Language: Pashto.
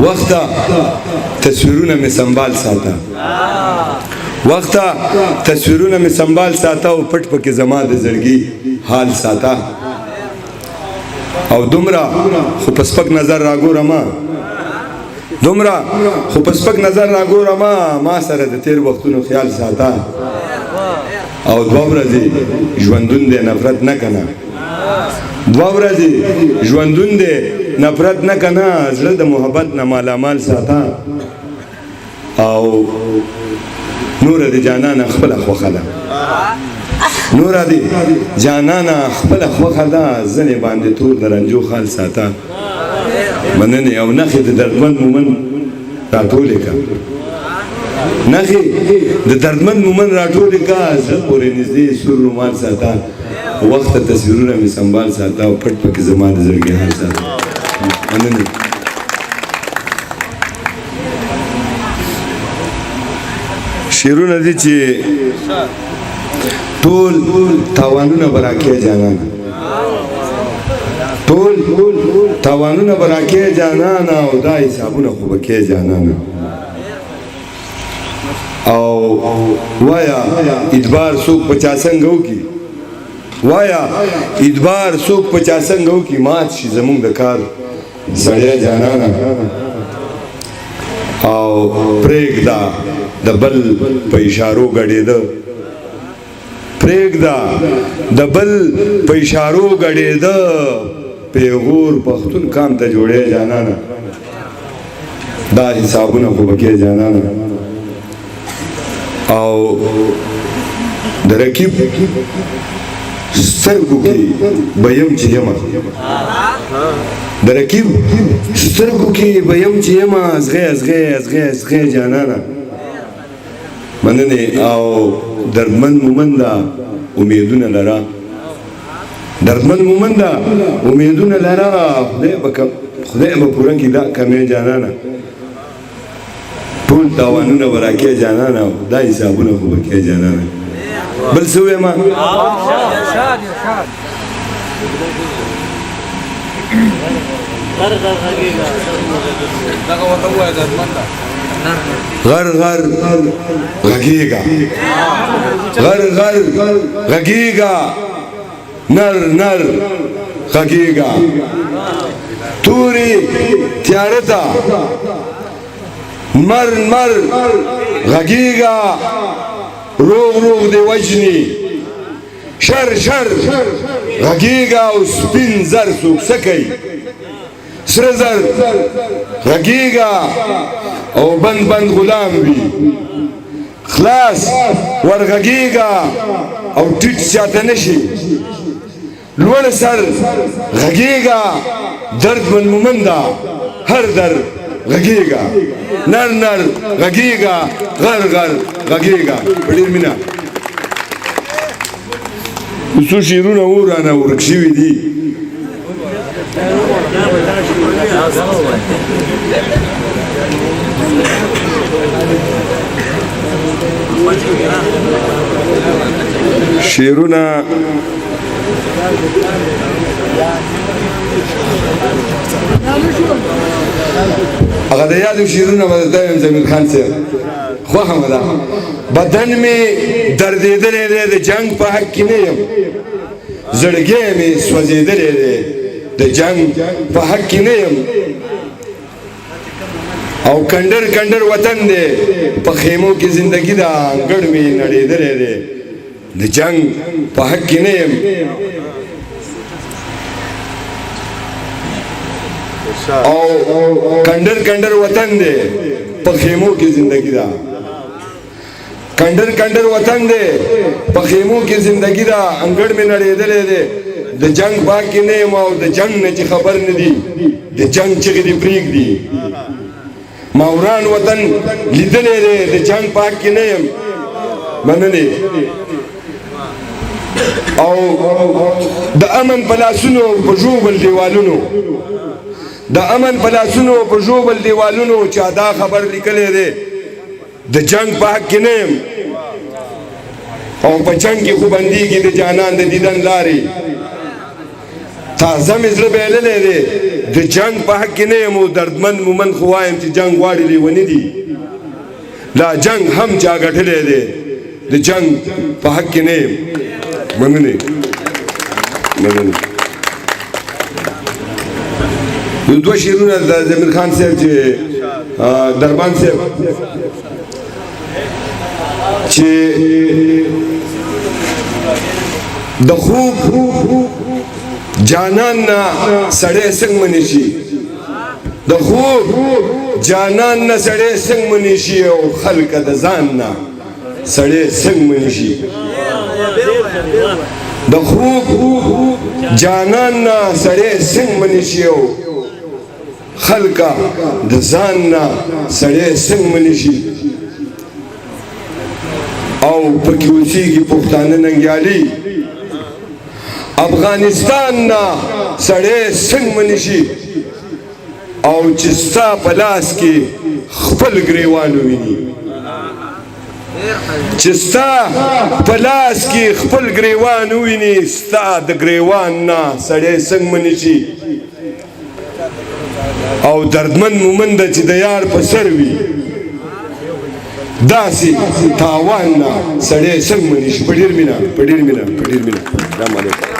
وخته تصویرونه مې سنبال ساته وخته تصویرونه مې سنبال ساته او پټ پکې زما د زړګي حال ساته او دومره خو په سپک نظر راګورم دومره خو په سپک نظر راګورم ما سره د تیر وختونو خیال ساته او دوه ورځې ژوندون دی نفرت نه کنه دوه ورځې ژوندون دی نفرت نه کنه زړه د محبت نه مالامال ساته او نور د جانانه خپله خوښه ده نور د جانانه خپله خوښه ده ځنې باندې تور د رنجو خال ساته مننې او نښې د دردمند مومن راټولې که نښې د دردمند مومن راټولې که زړه پورې نږدې سور رومال ساته وخته تصویرونه مې سنبال ساته او پټ پکې زما د زړګي حال ساته مننې شعرونه دي چې ټول تاوانونه به راکې جانانه ټول تاوانونه به راکې جانانه او دا حسابونه خو به کې جانانه او وایا ادبار څوک په چا څنګه وکړي وایا ادبار څوک په چا څنګه وکړي مات شي زمونږ د کار سړی جانانه او پرېږده د بل په اشارو ګډېده پرېږده د بل په اشارو ګډېده پیغور پښتون کام ته جوړې جانانه دا حسابونه خو به کې جانانه او د رقیب سترګو کې به یم چې یمه د رقیب سترګو کې به یم چې یمه ازغې ازغې ازغې ازغې جانانه مننې او دردمند مومن ده امیدونه لره دردمند مومن ده امیدونه لره خدای به پوره کړي دا کمې جانانه ټول تاوانونه به راکې جانانه دا حسابونه خو به کې جانانه بل څه ووایم غر غر غږېږه غر غر غږېږه نر نر غږېږه تورې تیاره ته مر مر غږېږه روغ روغ دی وجني شر شر غږېږه او سپین زر څوک څه کوي سره زر غږېږه او بند بند غلام وي خلاص ورغږېږه او ټیټ چاته نشي لوړ سر غږېږه دردمند مومن ده هر در غږېږه نر نر غږېږه غر غر غږېږه په ډېر مینه څو شعرونه و رانه ورک شوي دي شعرونه هغه د یادو شعرونه به درته وایم زمیر خان صاحب خوښه مه ده بدن مې دردېدلی دی د جنګ په حق کې نه یم زړګی مې سوځېدلی دی د جنګ په حق کې نه یم او کنډر کنډر وطن دی په خیمو کې زندگی ده انګړ مې نړېدلی دی د جنګ په حق کې نه یم او کنډر کنډر وطن دی په خیمو کې زندگی ده کنډر کنډر وطن دی په خیمو کې زندگی ده انګړ مې نړېدلی دی د جنگ باغ کې نه یم او د جنگ نه چې خبر نه دي د جنگ چغې دې پرېږدي ما وران وطن لیدلی دی د جنگ باغ کې نه یم مننې او د امن په لاسونو په ژوبل دیوالونو د امن په لاسونو په ژوبل دیوالونو چا دا خبر لیکلی دی د جنگ په حق کې نه یم او په جنگ کې خو بندېږي د جانان د دیدن لارې تازه مې زړه بایللی دی د جنګ په حق کې نه یم او دردمند مومند خو وایم چې جنګ غواړي لیوني دي لا جنگ هم چا ګټلی دی د جنگ په حق کې نه یم مننې یو دوه شعرونه د زمیر خان صاحب چې دربان صاحب چې د خوب جانان نه سړی څنګه منې شي د خوب جانان نه سړی څنګه منې شي او خلکه د ځان نه سړی څنګه منې شي د خوب جانان نه سړی څنګه منې شي او خلکه د ځان نه سړی څنګه منې شي او پکې اوسېږي پښتانه ننګیالي افغانستان نه سړی څنګه منې شي او چې ستا په لاس کې خپل ګریوان وویني چې ستا په لاس کې خپل ګریوان وویني ستا د ګریوان نه سړی څنګه منې شي او دردمن مومند چې د یار په سر وي داسې تاوان نه سړی څنګه منې شي په ډېر مینه السلام علیکم